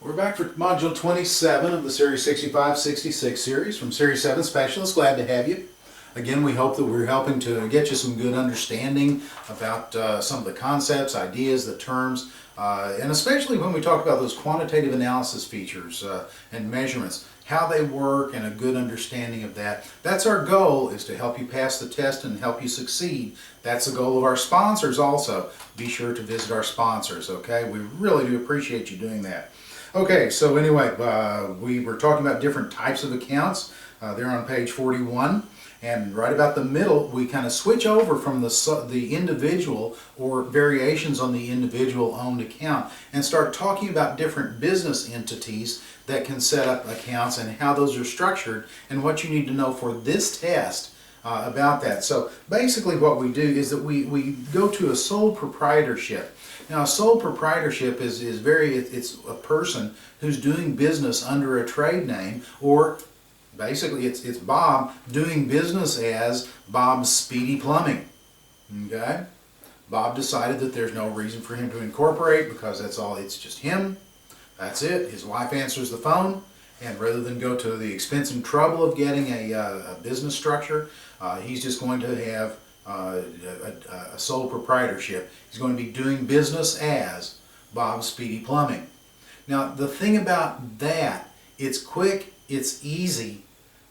We're back for Module 27 of the Series 65-66 series from Series 7 Specialists. Glad to have you. Again, we hope that we're helping to get you some good understanding about some of the concepts, ideas, the terms, and especially when we talk about those quantitative analysis features and measurements, how they work and a good understanding of that. That's our goal, is to help you pass the test and help you succeed. That's the goal of our sponsors also. Be sure to visit our sponsors, okay? We really do appreciate you doing that. Okay, so anyway, we were talking about different types of accounts. They're on page 41. And right about the middle, we kind of switch over from the individual or variations on the individual owned account and start talking about different business entities that can set up accounts and how those are structured and what you need to know for this test about that. So basically what we do is that we go to a sole proprietorship. Now, a sole proprietorship is it's a person who's doing business under a trade name, or basically it's Bob doing business as Bob's Speedy Plumbing. Okay? Bob decided that there's no reason for him to incorporate because that's all, it's just him. That's it. His wife answers the phone, and rather than go to the expense and trouble of getting a business structure, he's just going to have a sole proprietorship. He's going to be doing business as Bob's Speedy Plumbing. Now, the thing about that, it's quick, it's easy,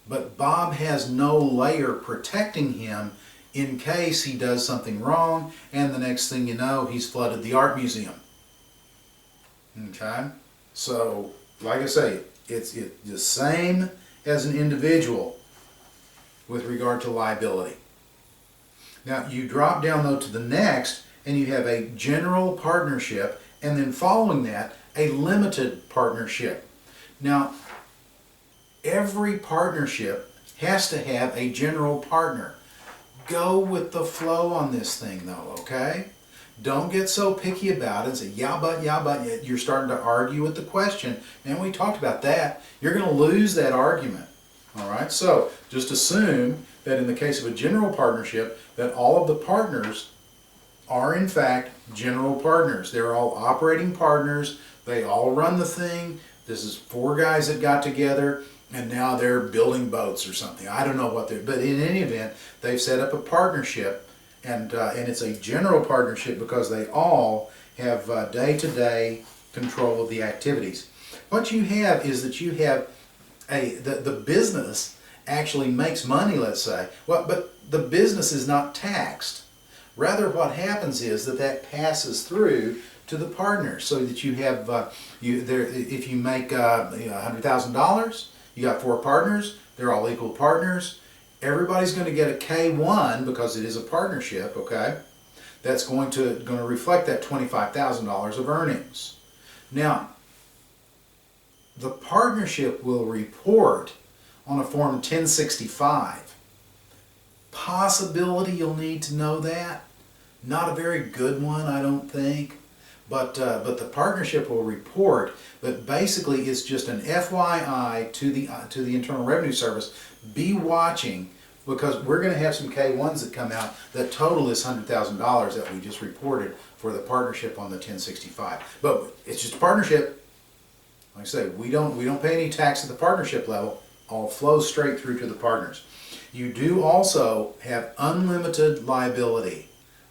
but Bob has no layer protecting him in case he does something wrong, and the next thing you know, he's flooded the art museum. Okay? So, like I say, it's the same as an individual with regard to liability. Now, you drop down though to the next, and you have a general partnership, and then following that, a limited partnership. Now, every partnership has to have a general partner. Go with the flow on this thing though, okay? Don't get so picky about it and say, yeah, but you're starting to argue with the question. And we talked about that. You're going to lose that argument. All right, so just assume that in the case of a general partnership, that all of the partners are in fact general partners. They're all operating partners. They all run the thing. This is 4 guys that got together, and now they're building boats or something. I don't know what they're, but in any event, they've set up a partnership, and it's a general partnership because they all have day-to-day control of the activities. What you have is that you have the business actually makes money, let's say, well, but the business is not taxed. Rather, what happens is that passes through to the partners, so that you have if you make $100,000, you got 4 partners, they're all equal partners. Everybody's going to get a K1 because it is a partnership, okay? That's going to reflect that $25,000 of earnings. Now, the partnership will report on a Form 1065. Possibility you'll need to know that. Not a very good one, I don't think. But the partnership will report, but basically it's just an FYI to the Internal Revenue Service. Be watching, because we're going to have some K1s that come out that total this $100,000 that we just reported for the partnership on the 1065. But it's just a partnership. Like I say, we don't pay any tax at the partnership level. All flows straight through to the partners. You do also have unlimited liability.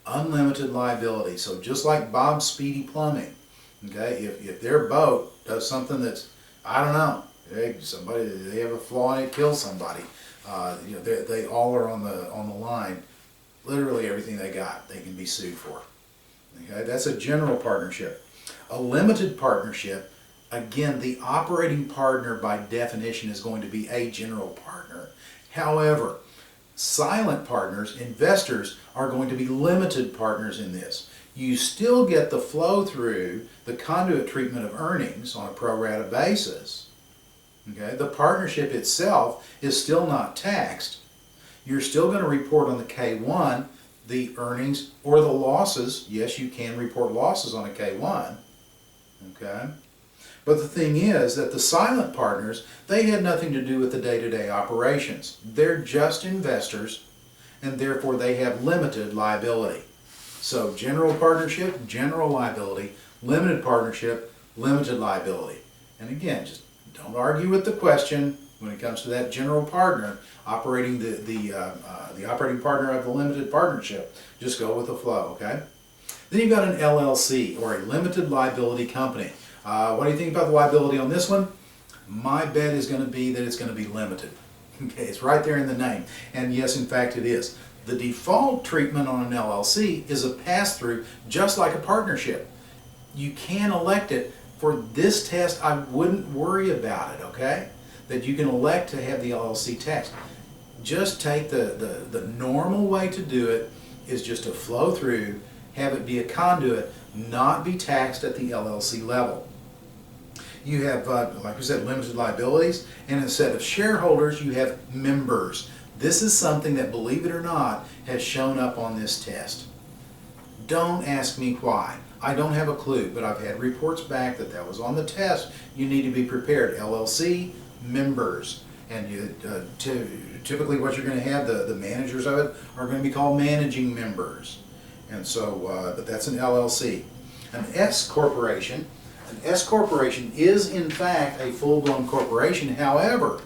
Unlimited liability. So just like Bob's Speedy Plumbing, okay, if their boat does something that's, I don't know, they have a flaw in it, kills somebody, they all are on the line. Literally everything they got, they can be sued for. Okay, that's a general partnership. A limited partnership, again, the operating partner by definition is going to be a general partner. However, silent partners, investors, are going to be limited partners in this. You still get the flow through, the conduit treatment of earnings on a pro rata basis. Okay? The partnership itself is still not taxed. You're still going to report on the K1 the earnings or the losses. Yes, you can report losses on a K1. Okay? But the thing is that the silent partners, they had nothing to do with the day-to-day operations. They're just investors, and therefore they have limited liability. So general partnership, general liability, limited partnership, limited liability. And again, just don't argue with the question when it comes to that general partner operating the operating partner of the limited partnership. Just go with the flow, okay? Then you've got an LLC, or a limited liability company. What do you think about the liability on this one? My bet is going to be that it's going to be limited. Okay, it's right there in the name. And yes, in fact, it is. The default treatment on an LLC is a pass-through, just like a partnership. You can elect it. For this test, I wouldn't worry about it, okay? That you can elect to have the LLC taxed. Just take the normal way to do it is just to flow through, have it be a conduit, not be taxed at the LLC level. You have, like we said, limited liabilities, and instead of shareholders, you have members. This is something that, believe it or not, has shown up on this test. Don't ask me why. I don't have a clue, but I've had reports back that that was on the test. You need to be prepared. LLC, members. And you, typically what you're going to have, the managers of it are going to be called managing members. And so, but that's an LLC. An S corporation. An S corporation is in fact a full-blown corporation. However,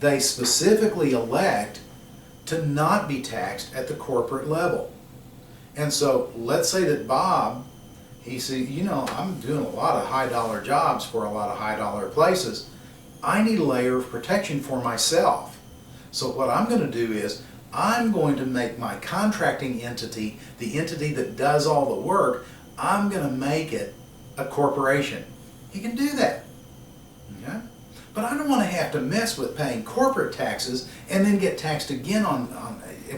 they specifically elect to not be taxed at the corporate level. And so let's say that Bob, he said, you know, I'm doing a lot of high-dollar jobs for a lot of high-dollar places. I need a layer of protection for myself. So what I'm going to do is I'm going to make my contracting entity, the entity that does all the work, I'm going to make it a corporation. He can do that. Okay? But I don't want to have to mess with paying corporate taxes and then get taxed again on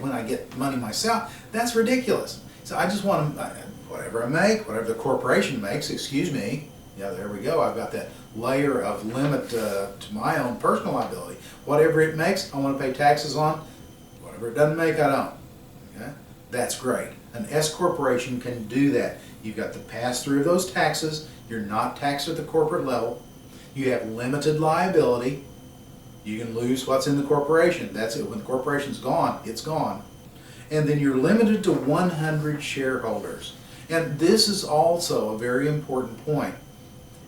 when I get money myself. That's ridiculous. So I just want to, whatever I make, whatever the corporation makes, excuse me, yeah, there we go. I've got that layer of limit to my own personal liability. Whatever it makes, I want to pay taxes on. Whatever it doesn't make, I don't. Okay? That's great. An S corporation can do that. You've got the pass-through of those taxes. You're not taxed at the corporate level. You have limited liability. You can lose what's in the corporation. That's it. When the corporation's gone, it's gone. And then you're limited to 100 shareholders. And this is also a very important point.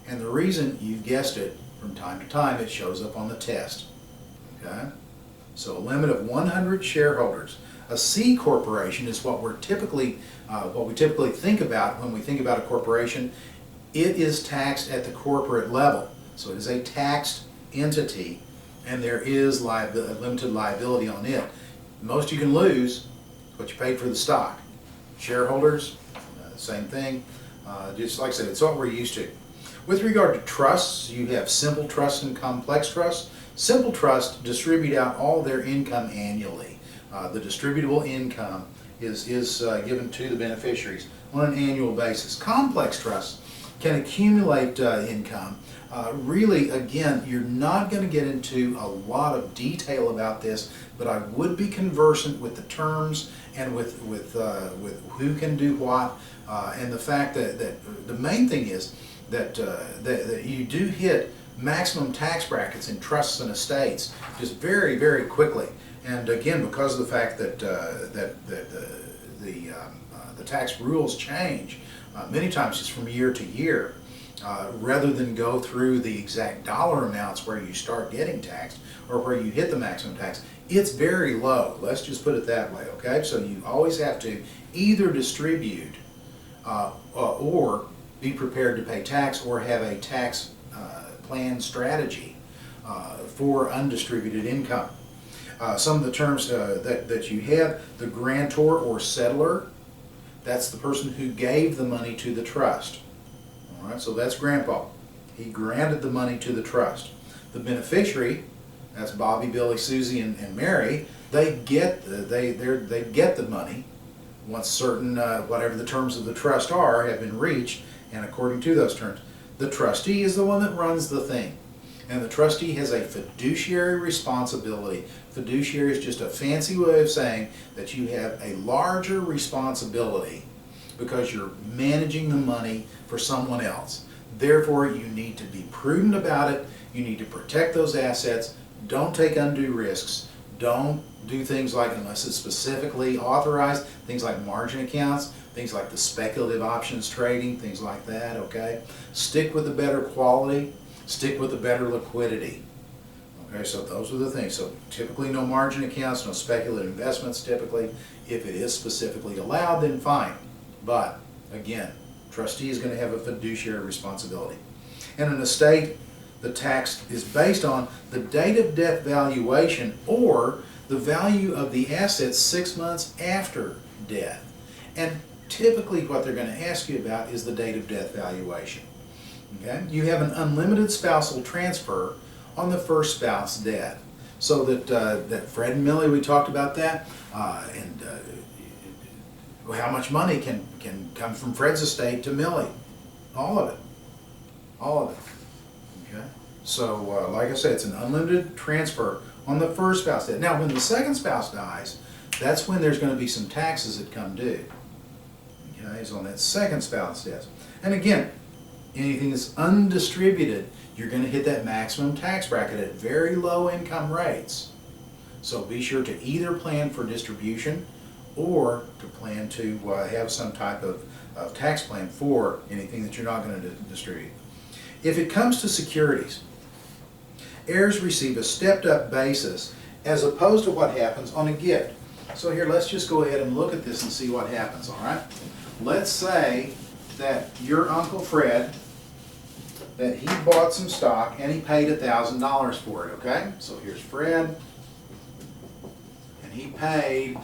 And the reason, you've guessed it, from time to time it shows up on the test. Okay? So a limit of 100 shareholders. A C corporation is what we typically think about when we think about a corporation. It is taxed at the corporate level. So it is a taxed entity, and there is limited liability on it. Most you can lose what you paid for the stock. Shareholders, same thing. Just like I said, it's what we're used to. With regard to trusts, you have simple trusts and complex trusts. Simple trusts distribute out all their income annually. The distributable income is given to the beneficiaries on an annual basis. Complex trusts can accumulate income. Really, again, you're not going to get into a lot of detail about this, but I would be conversant with the terms and with who can do what, and the fact that the main thing is that you do hit maximum tax brackets in trusts and estates just very, very quickly. And again, because of the fact that the tax rules change many times just from year to year, rather than go through the exact dollar amounts where you start getting taxed or where you hit the maximum tax, it's very low. Let's just put it that way, okay? So you always have to either distribute or be prepared to pay tax or have a tax plan strategy for undistributed income. Some of the terms that you have, the grantor or settler, that's the person who gave the money to the trust. All right, so that's Grandpa. He granted the money to the trust. The beneficiary, that's Bobby, Billy, Susie, and Mary. They get the money once certain whatever the terms of the trust are have been reached, and according to those terms, the trustee is the one that runs the thing. And the trustee has a fiduciary responsibility. Fiduciary is just a fancy way of saying that you have a larger responsibility because you're managing the money for someone else. Therefore, you need to be prudent about it. You need to protect those assets. Don't take undue risks. Don't do things like, unless it's specifically authorized, things like margin accounts, things like the speculative options trading, things like that, okay? Stick with the better quality. Stick with the better liquidity. Okay, so those are the things. So typically no margin accounts, no speculative investments typically. If it is specifically allowed, then fine. But again, trustee is going to have a fiduciary responsibility. In an estate, the tax is based on the date of death valuation or the value of the assets 6 months after death. And typically what they're going to ask you about is the date of death valuation. Okay? You have an unlimited spousal transfer on the first spouse's death. So that Fred and Millie, we talked about that, and how much money can come from Fred's estate to Millie. All of it. All of it. Okay? So, like I said, it's an unlimited transfer on the first spouse death. Now, when the second spouse dies, that's when there's going to be some taxes that come due. Okay, it's on that second spouse death. And again, anything that's undistributed, you're going to hit that maximum tax bracket at very low income rates. So be sure to either plan for distribution or to plan to have some type of tax plan for anything that you're not going to distribute. If it comes to securities, heirs receive a stepped up basis as opposed to what happens on a gift. So here, let's just go ahead and look at this and see what happens, all right? Let's say that your Uncle Fred, that he bought some stock and he paid $1,000 for it, okay? So here's Fred, and he paid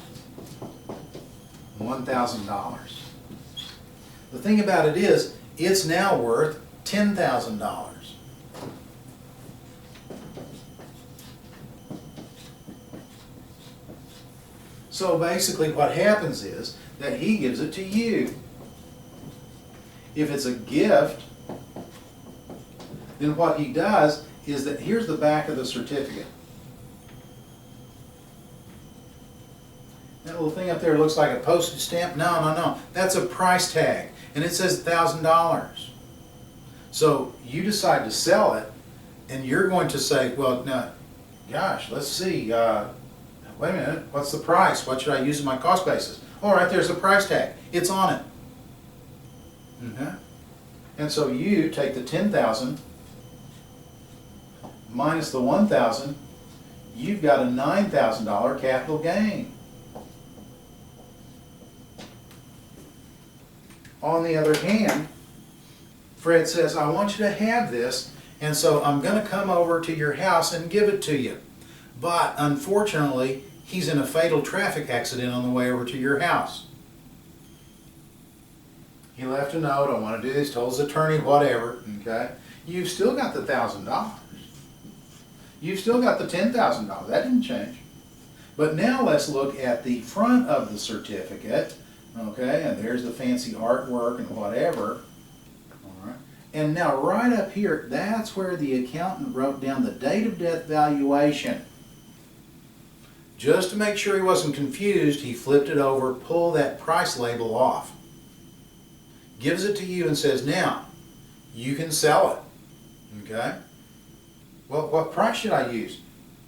$1,000. The thing about it is, it's now worth $10,000. So basically what happens is that he gives it to you. If it's a gift, then what he does is that here's the back of the certificate. That little thing up there looks like a postage stamp. No. That's a price tag, and it says $1,000. So you decide to sell it, and you're going to say, well, now, gosh, let's see. Wait a minute, what's the price? What should I use in my cost basis? All right, there's the price tag. It's on it. Okay? And so you take the $10,000 minus the $1,000, you've got a $9,000 capital gain. On the other hand, Fred says, I want you to have this, and so I'm going to come over to your house and give it to you. But unfortunately, he's in a fatal traffic accident on the way over to your house. He left a note, I want to do this, told his attorney, whatever, okay? You've still got the $1,000. You've still got the $10,000. That didn't change. But now let's look at the front of the certificate, okay? And there's the fancy artwork and whatever. All right. And now right up here, that's where the accountant wrote down the date of death valuation. Just to make sure he wasn't confused, he flipped it over, pulled that price label off, gives it to you and says, now, you can sell it, okay? Well, what price should I use?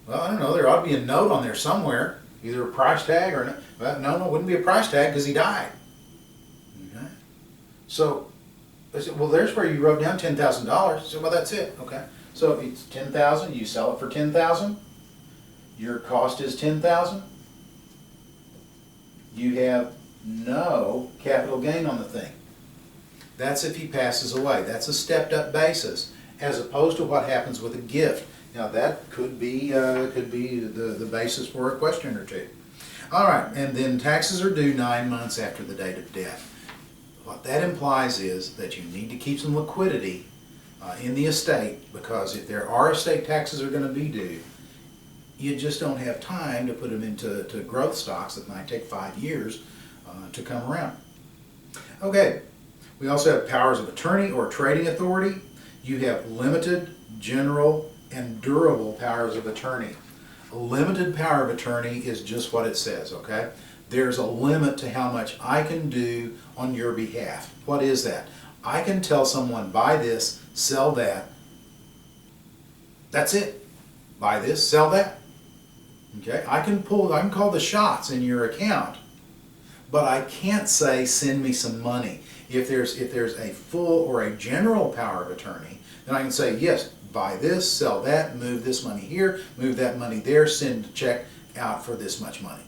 Well, I don't know, there ought to be a note on there somewhere, either a price tag or, no, it wouldn't be a price tag because he died, okay? So, I said, well, there's where you wrote down $10,000. So, well, that's it, okay? So, if it's $10,000, you sell it for $10,000. Your cost is $10,000. You have no capital gain on the thing. That's if he passes away. That's a stepped up basis, as opposed to what happens with a gift. Now that could be the basis for a question or two. All right, and then taxes are due 9 months after the date of death. What that implies is that you need to keep some liquidity in the estate, because if there are estate taxes are going to be due, you just don't have time to put them into growth stocks that might take 5 years to come around. Okay, we also have powers of attorney or trading authority. You have limited, general, and durable powers of attorney. A limited power of attorney is just what it says, okay? There's a limit to how much I can do on your behalf. What is that? I can tell someone, buy this, sell that. That's it. Buy this, sell that. Okay, I can call the shots in your account, but I can't say, send me some money. If there's a full or a general power of attorney, then I can say, yes, buy this, sell that, move this money here, move that money there, send a check out for this much money.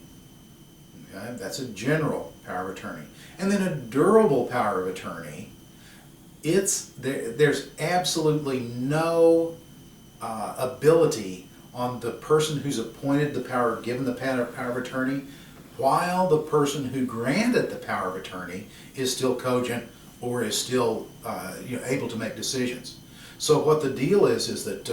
Okay? That's a general power of attorney. And then a durable power of attorney, there's absolutely no ability on the person who's appointed the power, given the power of attorney, while the person who granted the power of attorney is still cogent or is still able to make decisions. So what the deal is that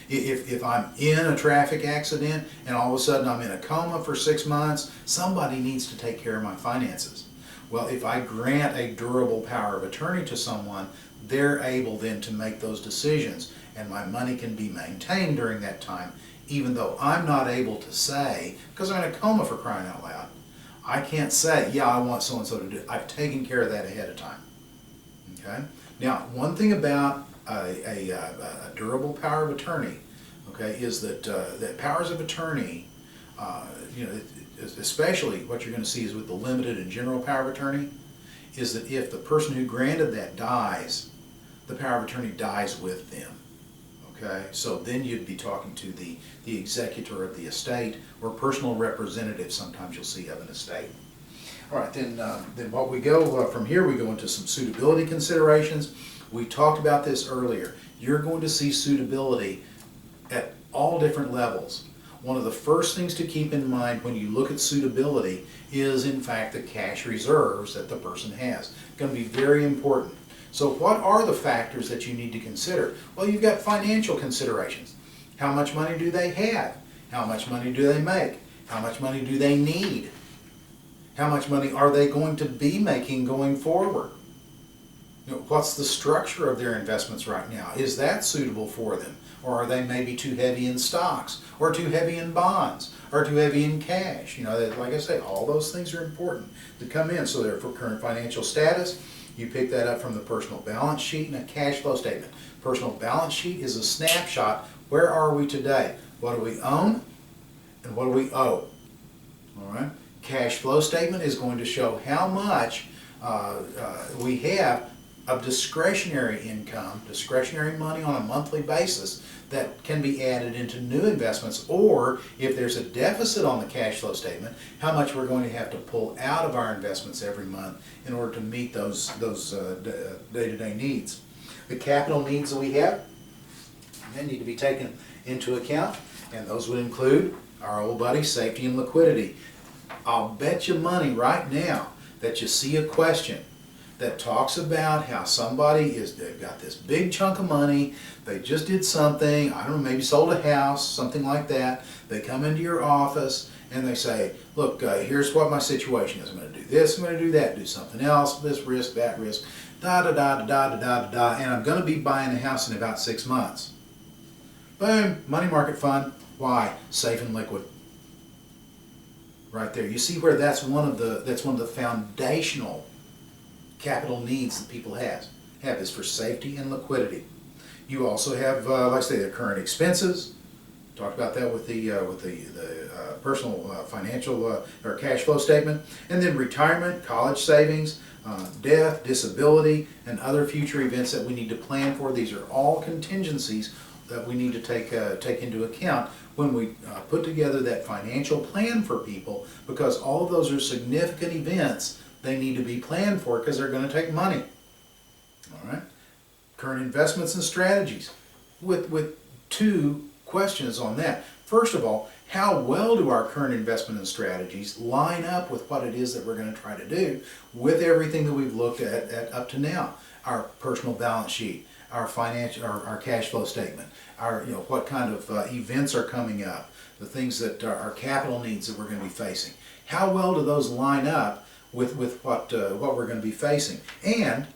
if I'm in a traffic accident and all of a sudden I'm in a coma for 6 months, somebody needs to take care of my finances. Well, if I grant a durable power of attorney to someone, they're able then to make those decisions, and my money can be maintained during that time, even though I'm not able to say, because I'm in a coma, for crying out loud, I can't say, yeah, I want so-and-so to do it. I've taken care of that ahead of time. Okay? Now, one thing about a durable power of attorney, okay, is that powers of attorney, especially what you're going to see is with the limited and general power of attorney, is that if the person who granted that dies, the power of attorney dies with them. Okay, so then you'd be talking to the executor of the estate or personal representative, sometimes you'll see, of an estate. All right, then what we go from here, we go into some suitability considerations. We talked about this earlier. You're going to see suitability at all different levels. One of the first things to keep in mind when you look at suitability is, in fact, the cash reserves that the person has. It's going to be very important. So what are the factors that you need to consider? Well, you've got financial considerations. How much money do they have? How much money do they make? How much money do they need? How much money are they going to be making going forward? What's the structure of their investments right now? Is that suitable for them? Or are they maybe too heavy in stocks, or too heavy in bonds, or too heavy in cash? Like I say, all those things are important to come in. So they're for current financial status. You pick that up from the personal balance sheet and a cash flow statement. Personal balance sheet is a snapshot. Where are we today? What do we own and what do we owe? All right. Cash flow statement is going to show how much we have of discretionary income, discretionary money on a monthly basis that can be added into new investments, or if there's a deficit on the cash flow statement, how much we're going to have to pull out of our investments every month in order to meet those day-to-day needs. The capital needs that we have then need to be taken into account, and those would include our old buddy, safety and liquidity. I'll bet you money right now that you see a question that talks about how they've got this big chunk of money, they just did something, I don't know, maybe sold a house, something like that. They come into your office and they say, look, here's what my situation is. I'm going to do this, I'm going to do that, do something else, this risk, that risk, da-da-da-da-da-da-da-da, and I'm going to be buying a house in about 6 months. Boom, money market fund. Why? Safe and liquid. Right there. You see where that's one of the foundational capital needs that people have is for safety and liquidity. You also have, like I say, the current expenses. Talked about that with the personal financial or cash flow statement, and then retirement, college savings, death, disability, and other future events that we need to plan for. These are all contingencies that we need to take into account when we put together that financial plan for people, because all of those are significant events. They need to be planned for because they're going to take money. All right. Current investments and strategies, with two questions on that. First of all, how well do our current investment and strategies line up with what it is that we're going to try to do with everything that we've looked at up to now? Our personal balance sheet, our financial, our cash flow statement, our what kind of events are coming up, the things that our capital needs that we're going to be facing. How well do those line up with what we're going to be facing? And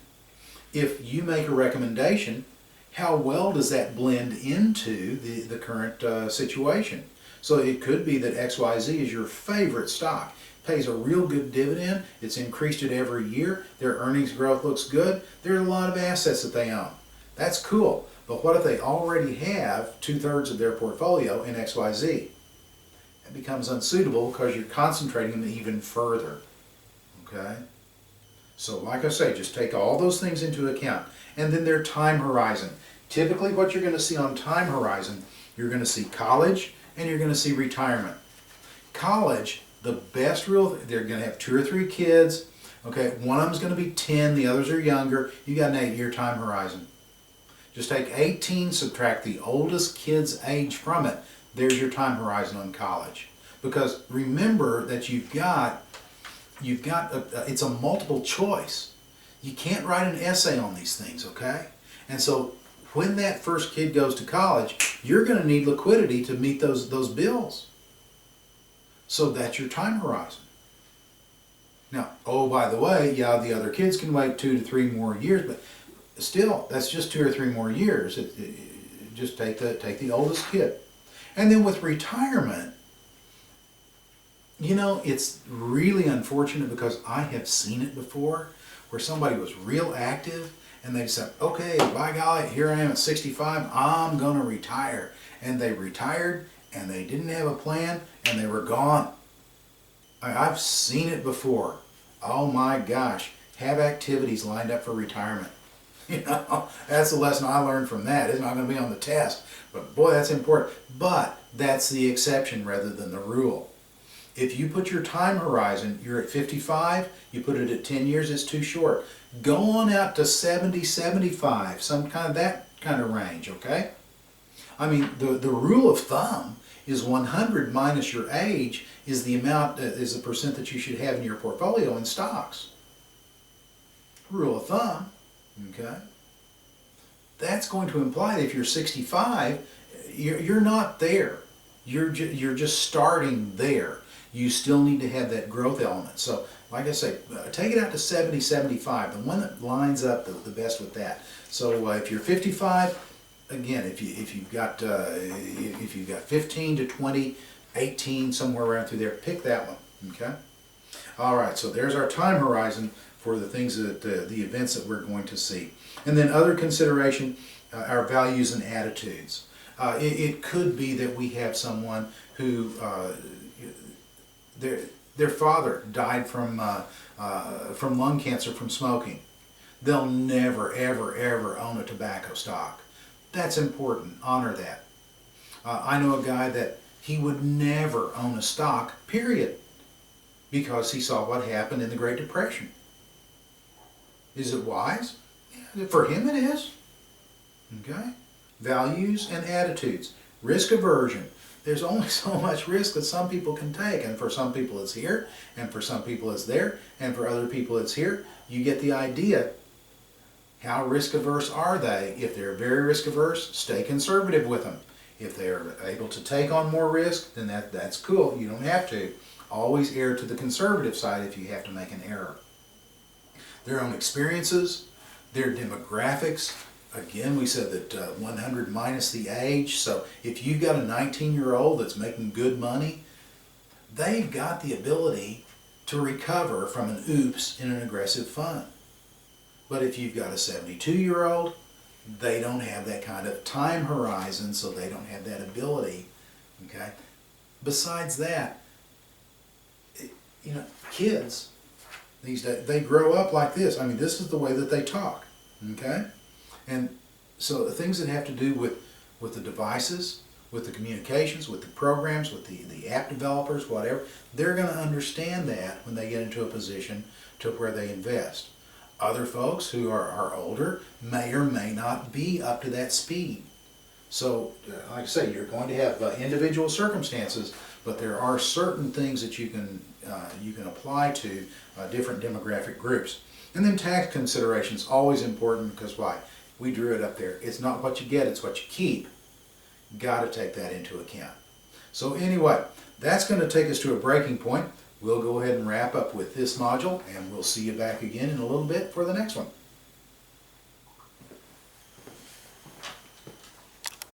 if you make a recommendation, how well does that blend into the current situation? So it could be that XYZ is your favorite stock, pays a real good dividend, it's increased it every year, their earnings growth looks good, there are a lot of assets that they own. That's cool, but what if they already have 2/3 of their portfolio in XYZ? It becomes unsuitable because you're concentrating them even further. Okay? So like I say, just take all those things into account. And then their time horizon. Typically what you're going to see on time horizon, you're going to see college and you're going to see retirement. College, the best rule, they're going to have 2 or 3 kids. Okay, one of them's going to be 10, the others are younger. You got an 8-year time horizon. Just take 18, subtract the oldest kid's age from it. There's your time horizon on college. Because remember that it's a multiple choice. You can't write an essay on these things, okay? And so when that first kid goes to college, you're going to need liquidity to meet those bills. So that's your time horizon. Now, oh, by the way, yeah, the other kids can wait 2 to 3 more years, but still, that's just 2 or 3 more years. Just take the oldest kid. And then with retirement, you know, it's really unfortunate because I have seen it before where somebody was real active and they said, okay, by golly, here I am at 65, I'm going to retire. And they retired and they didn't have a plan and they were gone. I've seen it before. Oh my gosh, have activities lined up for retirement. You know, that's the lesson I learned from that. It's not going to be on the test, but boy, that's important. But that's the exception rather than the rule. If you put your time horizon, you're at 55, you put it at 10 years, it's too short. Go on out to 70, 75, that kind of range, okay? I mean, the rule of thumb is 100 minus your age is the amount, is the percent that you should have in your portfolio in stocks. Rule of thumb, okay? That's going to imply that if you're 65, you're not there. You're just starting there. You still need to have that growth element. So, like I say, take it out to 70, 75, the one that lines up the best with that. So if you're 55, again, if you've got 15 to 20, 18, somewhere around through there, pick that one. Okay. All right. So there's our time horizon for the things that the events that we're going to see, and then other consideration, our values and attitudes. It could be that we have someone who their father died from lung cancer from smoking. They'll never, ever, ever own a tobacco stock. That's important. Honor that. I know a guy that he would never own a stock, period, because he saw what happened in the Great Depression. Is it wise? Yeah, for him it is. Okay? Values and attitudes. Risk aversion. There's only so much risk that some people can take, and for some people it's here, and for some people it's there, and for other people it's here. You get the idea. How risk averse are they? If they're very risk averse, stay conservative with them. If they're able to take on more risk, then that's cool. You don't have to. Always err to the conservative side if you have to make an error. Their own experiences, their demographics. Again, we said that 100 minus the age. So if you've got a 19-year-old that's making good money, they've got the ability to recover from an oops in an aggressive fund. But if you've got a 72-year-old, they don't have that kind of time horizon, so they don't have that ability. Okay. Besides that, you know, kids these days, they grow up like this. I mean, this is the way that they talk. Okay. And so the things that have to do with the devices, with the communications, with the programs, with the app developers, whatever, they're going to understand that when they get into a position to where they invest. Other folks who are older may or may not be up to that speed. So, like I say, you're going to have individual circumstances, but there are certain things that you can apply to different demographic groups. And then tax considerations, always important, because why? We drew it up there. It's not what you get, it's what you keep. Got to take that into account. So anyway, that's going to take us to a breaking point. We'll go ahead and wrap up with this module, and we'll see you back again in a little bit for the next one.